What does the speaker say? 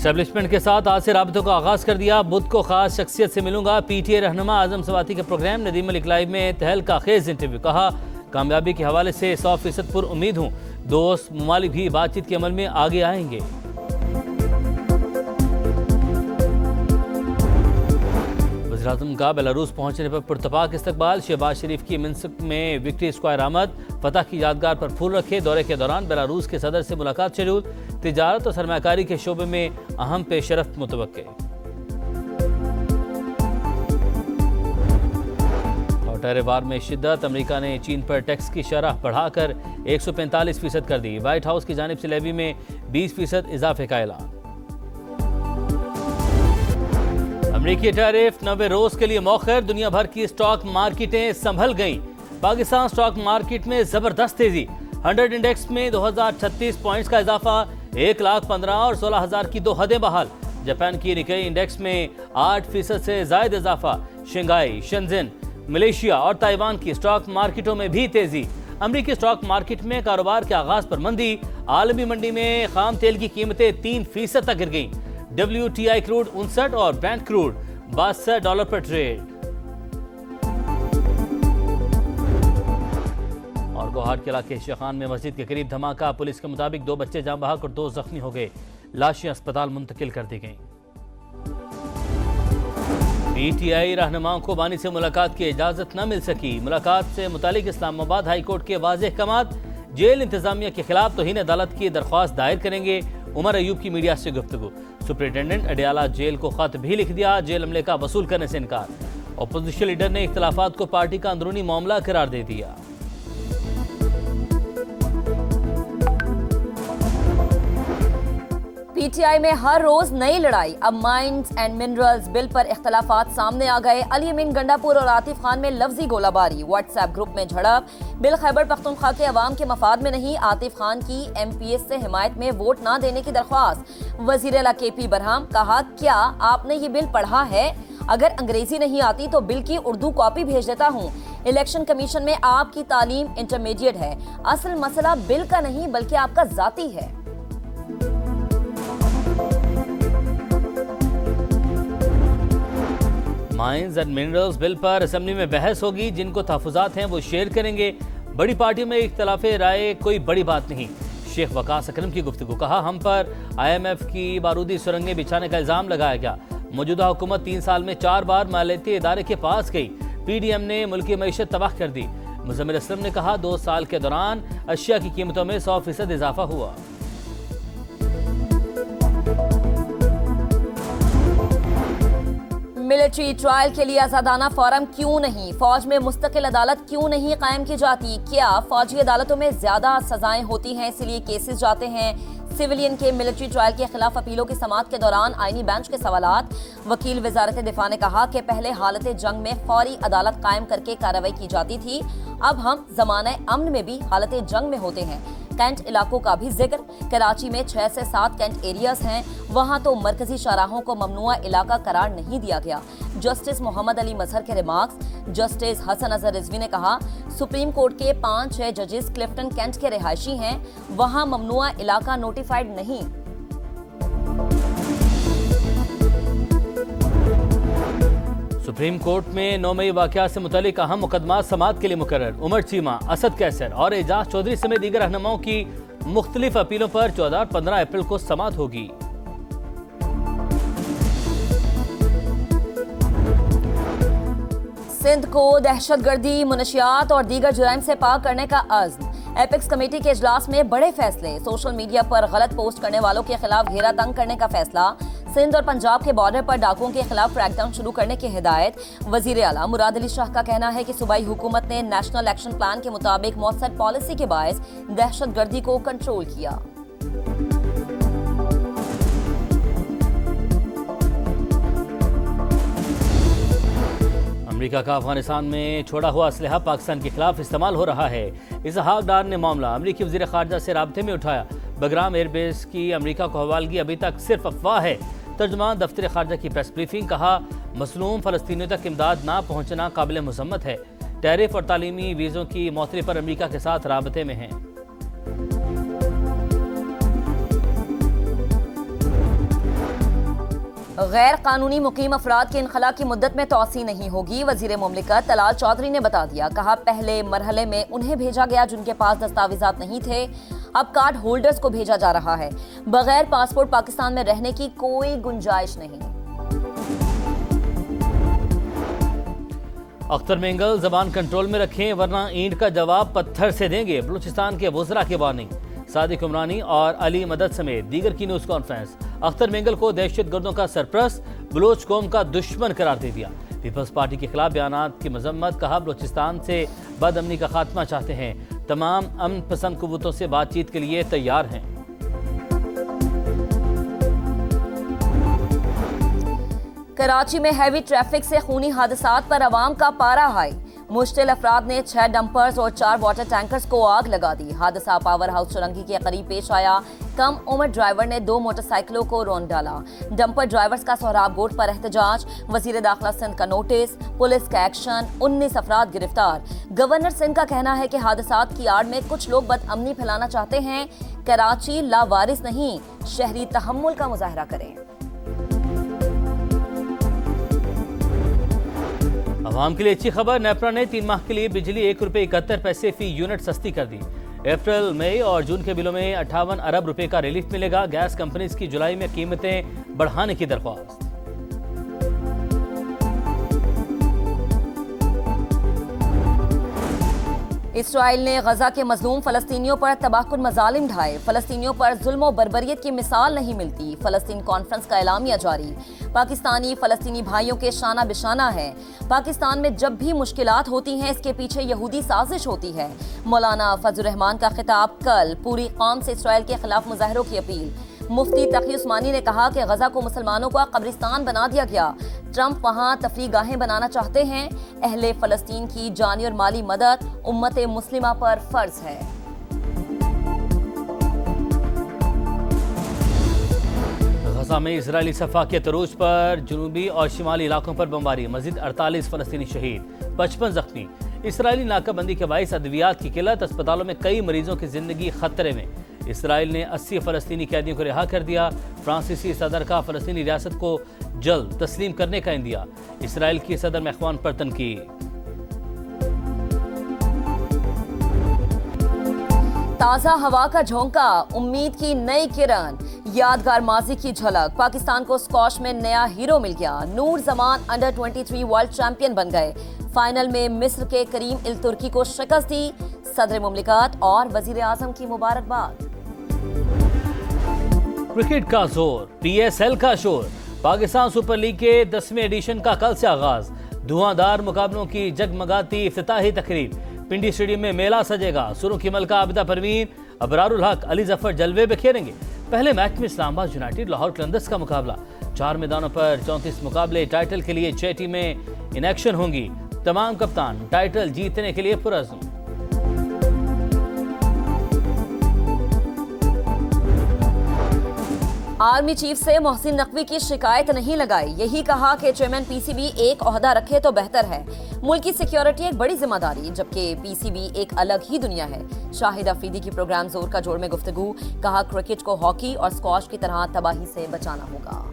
Establishment के साथ आज से राबतों का आगाज कर दिया। बुध को खास शख्सियत से मिलूंगा। पीटीआई रहनुमा आजम सवाती के प्रोग्राम नदीम मलिक लाइव में तहलका खेज इंटरव्यू। कहा, कामयाबी के हवाले से 100% पुर उम्मीद हूँ। दोस्त ममालिक भी बातचीत के अमल में आगे आएंगे। वज़ीर-ए-आज़म का बेलारूस पहुंचने पर पुरतपाक इस्तकबाल। शहबाज शरीफ की मिन्स्क में विक्ट्री स्क्वायर आमद। फतह की यादगार पर फूल रखे। दौरे के दौरान बेलारूस के सदर से मुलाकात शेड्यूल। तिजारत और सरमायाकारी के शोबे में अहम पेशरफ्त मुतवक्के। और टहरेवार में शिद्दत। अमेरिका ने चीन पर टैक्स की शरह बढ़ाकर 145% कर दी। व्हाइट हाउस की जानिब से लेवी में 20% इजाफे का ऐलान। अमेरिकी टैरिफ 90 रोज के लिए मौखर। दुनिया भर की स्टॉक मार्केटें संभल गईं। पाकिस्तान स्टॉक मार्केट में जबरदस्त तेजी। 100 इंडेक्स में 2036 पॉइंट्स का इजाफा। 1,15,000 और 16,000 की 2 हदें बहाल। जापान की निकाई इंडेक्स में 8% से जायद इजाफा। शंघाई, शेंजन, मलेशिया और ताइवान की स्टॉक मार्केटों में भी तेजी। अमेरिकी स्टॉक मार्केट में कारोबार के आगाज पर मंदी। आलमी मंडी में खाम तेल की कीमतें 3% तक गिर गईं। WTI क्रूड 59 और ब्रेंट क्रूड $62 पर ट्रेड। और गोहार के इलाके शेखान में मस्जिद के करीब धमाका। पुलिस के मुताबिक 2 बच्चे जान बहक और 2 जख्मी हो गए। लाशें अस्पताल मुंतकिल कर दी गईं। पीटीआई रहनुमाओं को बानी से मुलाकात की इजाजत न मिल सकी। मुलाकात से मुतालिक इस्लामाबाद हाई कोर्ट के वाज़ेह अहकामात। जेल इंतजामिया के खिलाफ तौहीन अदालत की दरख्वास्त दायर करेंगे। उमर अयूब की मीडिया से गुफ्तगू। सुपरिटेंडेंट अडियाला जेल को खत भी लिख दिया। जेल अमले का वसूल करने से इनकार। अपोजिशन लीडर ने इख्तिलाफात को पार्टी का अंदरूनी मामला करार दे दिया। पीटीआई में हर रोज नई लड़ाई। अब माइंस एंड मिनरल्स बिल पर इख्तलाफात सामने आ गए। अली अमीन गंडापुर और आतिफ खान में लफ्जी गोलाबारी। व्हाट्सएप ग्रुप में झड़प। बिल खैबर पख्तूनख्वा के अवाम के मफाद में नहीं। आतिफ खान की MPS से हिमायत में वोट ना देने की दरख्वास्त। वजीर आला KP बरहम। कहा, क्या आपने ये बिल पढ़ा है? अगर अंग्रेजी नहीं आती तो बिल की उर्दू कॉपी भेज देता हूँ। इलेक्शन कमीशन में आपकी तालीम इंटरमीडिएट है। असल मसला बिल का नहीं बल्कि आपका जाती है। माइंस एंड मिनरल्स बिल पर असेंबली में बहस होगी। जिनको तहफुजात हैं वो शेयर करेंगे। बड़ी पार्टियों में इख्तलाफे राय कोई बड़ी बात नहीं। शेख वकास अकरम की गुफ्तगू। कहा, हम पर IMF की बारूदी सुरंगें बिछाने का इल्जाम लगाया गया। मौजूदा हुकूमत 3 साल में 4 बार मालियाती इदारे के पास गई। PDM ने मुल्की मईशत तबाह कर दी। मुज़म्मिल असलम ने कहा, 2 साल के दौरान अशिया की कीमतों में 100% इजाफा हुआ। मिलिट्री ट्रायल के लिए आजादाना फोरम क्यों नहीं? फौज में मुस्तकिल अदालत क्यों नहीं कायम की जाती? क्या फौजी अदालतों में ज्यादा सजाएं होती हैं इसलिए केसेस जाते हैं? सिविलियन के मिलिट्री ट्रायल के खिलाफ अपीलों की समाअत के दौरान आईनी बेंच के सवालात। वकील वजारत दिफा ने कहा कि पहले हालत जंग में फौरी अदालत कायम करके कार्रवाई की जाती थी। अब हम जमाने अमन में भी हालत जंग में होते हैं। कैंट इलाकों का भी जिक्र। कराची में 6 से 7 कैंट एरियाज हैं। वहां तो मरकजी शाहराहों को ममनुआ इलाका करार नहीं दिया गया। जस्टिस मोहम्मद अली मजहर के रिमार्क्स। जस्टिस हसन अजहर रिजवी ने कहा, सुप्रीम कोर्ट के 5-6 जजेस क्लिफ्टन कैंट के रिहायशी हैं। वहां ममनुआ इलाका नोटिफाइड नहीं। सुप्रीम कोर्ट में 9 मई वाकया से मुतालिक अहम मुकदमा समाअत के लिए मुकर्रर। उमर चीमा, असद कैसर और एजाज चौधरी समेत दीगर रहनुमाओं की मुख्तलिफ अपीलों पर 14 और 15 अप्रैल को समाअत होगी। सिंध को दहशतगर्दी, मुनशियात और दीगर जुराइम से पाक करने का अज़्म। एपेक्स कमेटी के इजलास में बड़े फैसले। सोशल मीडिया पर गलत पोस्ट करने वालों के खिलाफ घेरा तंग करने का फैसला। सिंध और पंजाब के बॉर्डर पर डाकुओं के खिलाफ क्रैकडाउन शुरू करने की हिदायत। वजीर आला मुराद अली शाह का कहना है कि सूबाई हुकूमत ने नेशनल एक्शन प्लान के मुताबिक मौसर पॉलिसी के बायस दहशतगर्दी को कंट्रोल किया। अमेरिका का अफगानिस्तान में छोड़ा हुआ असलहा पाकिस्तान के खिलाफ इस्तेमाल हो रहा है। इसहाक डार ने मामला अमेरिकी वज़ीर ख़ारजा से राब्ते में उठाया। बगराम एयरबेस की अमेरिका को हवालगी अभी तक सिर्फ अफवाह है। तर्जुमान दफ्तर ख़ारजा की प्रेस ब्रीफिंग। कहा, मसलूम फ़लस्तीनियों तक इमदाद ना पहुँचना काबिल मज़म्मत है। टैरिफ और तालीमी वीज़ों की मौतरी पर अमेरिका के साथ राबते में हैं। गैर कानूनी मुकीम अफराद के इनखला की मुद्दत में तोसी नहीं होगी। वजीर मुमलिकत तलाल चौधरी ने बता दिया। कहा, पहले मरहले में उन्हें भेजा गया जिनके पास दस्तावेजात नहीं थे, अब कार्ड होल्डर्स को भेजा जा रहा है। बगैर पासपोर्ट पाकिस्तान में रहने की कोई गुंजाइश नहीं। अख्तर मेंगल, जबान कंट्रोल में रखें वरना ईंट का जवाब पत्थर से देंगे। बलूचिस्तान के वज़रा की वार्निंग। सादिक उमरानी और अली मदद समेत दीगर की न्यूज़ कॉन्फ्रेंस। अख्तर मेंगल को दहशतगर्दों का सरप्रस्त, बलोच कौम का दुश्मन करार दे दिया। पीपल्स पार्टी के खिलाफ बयानात की मजम्मत। कहा, बलूचिस्तान से बदअमनी का खात्मा चाहते हैं। तमाम अमन पसंद कुव्वतों से बातचीत के लिए तैयार हैं। कराची में हैवी ट्रैफिक से खूनी हादसात पर अवाम का पारा हाई। मुश्तिल अफराद ने 6 डंपर्स और 4 वाटर टैंकर्स को आग लगा दी। हादसा पावर हाउस चुरंगी के करीब पेश आया। कम उम्र ड्राइवर ने 2 मोटरसाइकिलों को रौंद डाला। डंपर ड्राइवर्स का सोहराब गोट पर एहतजाज। वजीर दाखिला सिंध का नोटिस, पुलिस का एक्शन, 19 अफराद गिरफ्तार। गवर्नर सिंध का कहना है कि हादसात की आड़ में कुछ लोग बदअमनी फैलाना चाहते हैं। कराची लावारिस नहीं, शहरी तहम्मुल का मुजाहरा करें। आवाम के लिए अच्छी खबर। नेपरा ने 3 माह के लिए बिजली ₹1.71 फी यूनिट सस्ती कर दी। अप्रैल, मई और जून के बिलों में 58 अरब रुपए का रिलीफ मिलेगा। गैस कंपनीज की जुलाई में कीमतें बढ़ाने की दरख्वास्त। इसराइल ने गजा के मजलूम फलस्तीनियों पर तबाहकुन मजालिम ढाए। फलस्तीनियों पर जुल्म और बर्बरियत की मिसाल नहीं मिलती। फलस्तीन कॉन्फ्रेंस का एलामिया जारी। पाकिस्तानी फलस्तीनी भाइयों के शाना बिशाना है। पाकिस्तान में जब भी मुश्किलात होती हैं, इसके पीछे यहूदी साजिश होती है। मौलाना फजल रहमान का खिताब। कल पूरी कौम से इसराइल के खिलाफ मुजाहरों की अपील। मुफ्ती तकी उस्मानी ने कहा कि गजा को मुसलमानों का कब्रिस्तान बना दिया गया। ट्रंप वहां तफरीह गाहें बनाना चाहते हैं। अहले फलस्तीन की जानी और माली मदद उम्मत मुस्लिमा पर फर्ज है। गजा में इजरायली सफाकियत अरूज पर जनूबी और शिमाली इलाकों पर बमबारी। मजीद 48 फलस्तीनी शहीद, 55 जख्मी। इसराइली नाकाबंदी के बाइस अद्वियात की किल्लत। अस्पतालों में कई मरीजों की जिंदगी खतरे में। इसराइल ने 80 फलस्तीनी कैदियों को रिहा कर दिया। फ्रांसीसी सदर का फलस्तीनी रियासत को जल्द तस्लीम करने का इंदिया। इसराइल की सदर में अख्वान पर तनकीद। ताज़ा हवा का झोंका, उम्मीद की नई किरण, यादगार माजी की झलक। पाकिस्तान को स्क्वॉश में नया हीरो मिल गया। नूर जमान अंडर 23 वर्ल्ड चैंपियन बन गए। फाइनल में मिस्र के करीम इल तुर्की को शिकस्त दी। सदर मुमलिकत और वजीर आजम की मुबारकबाद। क्रिकेट का जोर, PSL का शोर। पाकिस्तान सुपर लीग के 10वें एडिशन का कल से आगाज। धुआंधार मुकाबलों की जगमगाती इफ्तिताही तकरीब। पिंडी स्टेडियम में मेला सजेगा। सुरों की मलका आबिदा परवीन, अबरारुल हक, अली जफर जलवे बिखेरेंगे। पहले मैच में इस्लामाबाद यूनाइटेड लाहौर कलंदर्स का मुकाबला। 4 मैदानों पर 34 मुकाबले। टाइटल के लिए 6 टीमें इन एक्शन होंगी। तमाम कप्तान टाइटल जीतने के लिए पुरअज़्म। आर्मी चीफ से मोहसिन नकवी की शिकायत नहीं लगाई। यही कहा कि चेयरमैन PCB एक ओहदा रखे तो बेहतर है। मुल्क की सिक्योरिटी एक बड़ी जिम्मेदारी, जबकि PCB एक अलग ही दुनिया है। शाहिद अफरीदी की प्रोग्राम जोर का जोड़ में गुफ्तगू। कहा, क्रिकेट को हॉकी और स्क्वॉश की तरह तबाही से बचाना होगा।